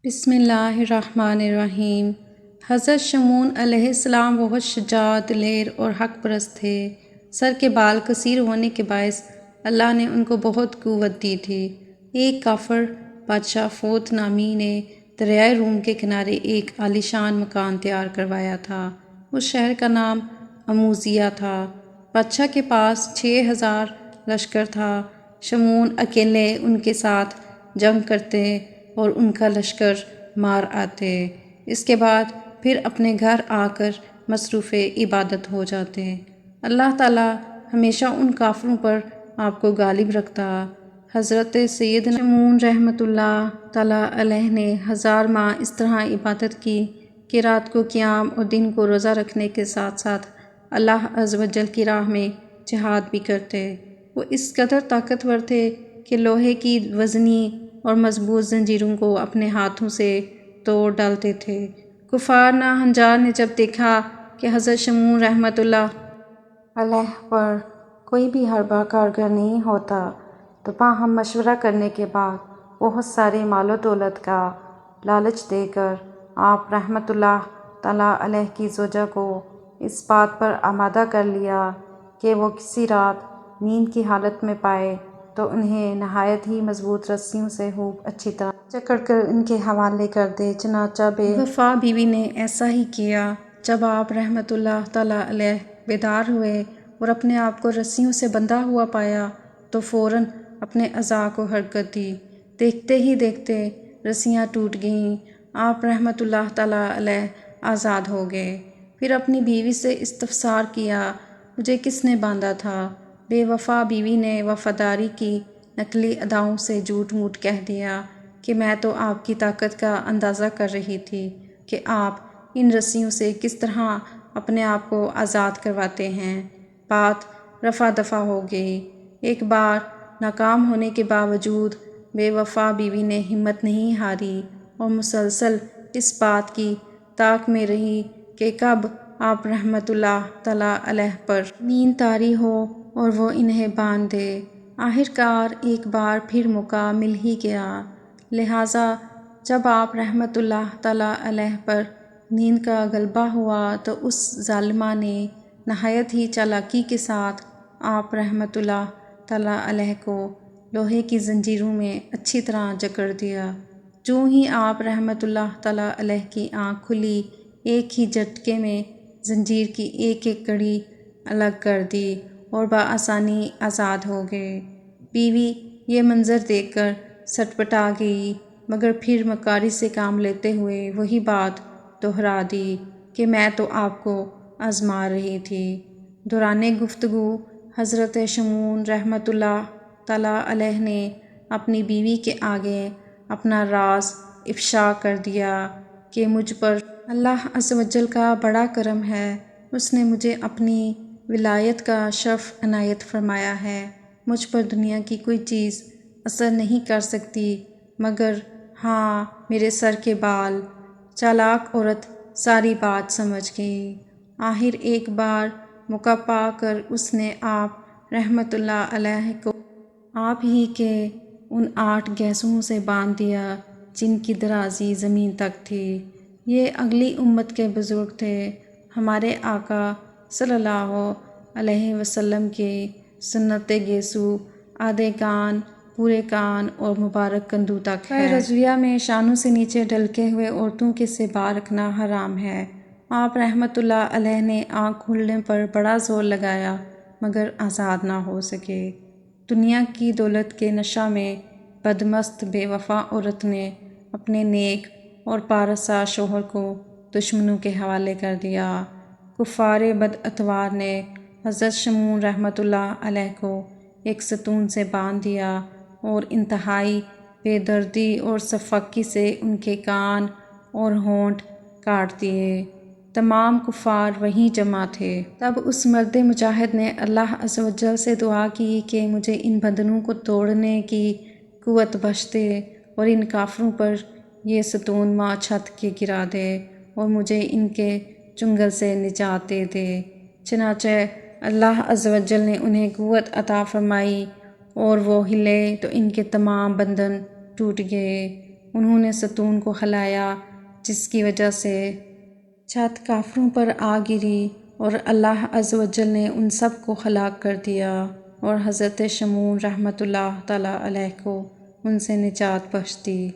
بسم اللہ الرحمن الرحیم۔ حضرت شمعون علیہ السلام بہت شجاع دلیر اور حق پرست تھے۔ سر کے بال کثیر ہونے کے باعث اللہ نے ان کو بہت قوت دی تھی۔ ایک کافر بادشاہ فوت نامی نے دریائے روم کے کنارے ایک عالیشان مکان تیار کروایا تھا۔ اس شہر کا نام اموزیہ تھا۔ بادشاہ کے پاس 6000 لشکر تھا۔ شمعون اکیلے ان کے ساتھ جنگ کرتے اور ان کا لشکر مار آتے۔ اس کے بعد پھر اپنے گھر آ کر مصروف عبادت ہو جاتے۔ اللہ تعالیٰ ہمیشہ ان کافروں پر آپ کو غالب رکھتا۔ حضرت سیدنا شمعون رحمۃ اللہ تعالیٰ علیہ نے 1000 ماہ اس طرح عبادت کی کہ رات کو قیام اور دن کو روزہ رکھنے کے ساتھ ساتھ اللہ عز و جل کی راہ میں جہاد بھی کرتے۔ وہ اس قدر طاقتور تھے کہ لوہے کی وزنی اور مضبوط زنجیروں کو اپنے ہاتھوں سے توڑ ڈالتے تھے۔ کفار ناہنجار نے جب دیکھا کہ حضرت شمعون رحمۃ اللہ علیہ پر کوئی بھی حربہ کارگر نہیں ہوتا تو باہم مشورہ کرنے کے بعد بہت سارے مال و دولت کا لالچ دے کر آپ رحمۃ اللہ تعالیٰ علیہ کی زوجہ کو اس بات پر آمادہ کر لیا کہ وہ کسی رات نیند کی حالت میں پائے تو انہیں نہایت ہی مضبوط رسیوں سے خوب اچھی طرح جکڑ کر ان کے حوالے کر دے۔ چنانچہ بے وفا بیوی نے ایسا ہی کیا۔ جب آپ رحمۃ اللہ تعالیٰ علیہ بیدار ہوئے اور اپنے آپ کو رسیوں سے بندھا ہوا پایا تو فوراً اپنے اعضاء کو حرکت دی۔ دیکھتے ہی دیکھتے رسیاں ٹوٹ گئیں۔ آپ رحمۃ اللہ تعالیٰ علیہ آزاد ہو گئے۔ پھر اپنی بیوی سے استفسار کیا، مجھے کس نے باندھا تھا؟ بے وفا بیوی نے وفاداری کی نقلی اداؤں سے جھوٹ موٹ کہہ دیا کہ میں تو آپ کی طاقت کا اندازہ کر رہی تھی کہ آپ ان رسیوں سے کس طرح اپنے آپ کو آزاد کرواتے ہیں۔ بات رفع دفع ہو گئی۔ ایک بار ناکام ہونے کے باوجود بے وفا بیوی نے ہمت نہیں ہاری اور مسلسل اس بات کی طاق میں رہی کہ کب آپ رحمۃ اللہ تعالیٰ علیہ پر نیند طاری ہو اور وہ انہیں باندھ دے۔ آخرکار ایک بار پھر موقع مل ہی گیا، لہٰذا جب آپ رحمۃ اللہ تعالیٰ علیہ پر نیند کا غلبہ ہوا تو اس ظالمہ نے نہایت ہی چالاکی کے ساتھ آپ رحمۃ اللہ تعالیٰ علیہ کو لوہے کی زنجیروں میں اچھی طرح جکڑ دیا۔ جوں ہی آپ رحمۃ اللہ تعالیٰ علیہ کی آنکھ کھلی، ایک ہی جھٹکے میں زنجیر کی ایک ایک کڑی الگ کر دی اور بآسانی آزاد ہو گئے۔ بیوی یہ منظر دیکھ کر سٹپٹا گئی، مگر پھر مکاری سے کام لیتے ہوئے وہی بات دہرا دی کہ میں تو آپ کو آزما رہی تھی۔ دوران گفتگو حضرت شمعون رحمۃ اللہ تعالیٰ علیہ نے اپنی بیوی کے آگے اپنا راز افشا کر دیا کہ مجھ پر اللہ عز و جل کا بڑا کرم ہے۔ اس نے مجھے اپنی ولایت کا شرف عنایت فرمایا ہے۔ مجھ پر دنیا کی کوئی چیز اثر نہیں کر سکتی مگر ہاں میرے سر کے بال۔ چالاک عورت ساری بات سمجھ گئی۔ آخر ایک بار موقع پا کر اس نے آپ رحمۃ اللہ علیہ کو آپ ہی کے ان 8 گھیسوں سے باندھ دیا جن کی درازی زمین تک تھی۔ یہ اگلی امت کے بزرگ تھے۔ ہمارے آقا صلی اللہ علیہ وسلم کے سنت گیسو آدھے کان، پورے کان اور مبارک کندھوں تک ہے۔ رضویہ میں شانوں سے نیچے ڈھلکے ہوئے عورتوں کے سیبا رکھنا حرام ہے۔ آپ رحمۃ اللہ علیہ نے آنکھ کھولنے پر بڑا زور لگایا مگر آزاد نہ ہو سکے۔ دنیا کی دولت کے نشہ میں بدمست بے وفا عورت نے اپنے نیک اور پارسا شوہر کو دشمنوں کے حوالے کر دیا۔ کفار بد اتوار نے حضرت شمعون رحمۃ اللہ علیہ کو ایک ستون سے باندھ دیا اور انتہائی بے دردی اور سفاکی سے ان کے کان اور ہونٹ کاٹ دیے۔ تمام کفار وہیں جمع تھے۔ تب اس مرد مجاہد نے اللہ عز و جل سے دعا کی کہ مجھے ان بندھنوں کو توڑنے کی قوت بخش دے اور ان کافروں پر یہ ستون ماں چھت کے گرا دے اور مجھے ان کے چنگل سے نجات دے دے۔ چنانچہ اللہ عز و جل نے انہیں قوت عطا فرمائی اور وہ ہلے تو ان کے تمام بندھن ٹوٹ گئے۔ انہوں نے ستون کو ہلایا جس کی وجہ سے چھت کافروں پر آ گری اور اللہ عز و جل نے ان سب کو ہلاک کر دیا اور حضرت شمون رحمۃ اللہ تعالیٰ علیہ کو ان سے نجات بخش دی۔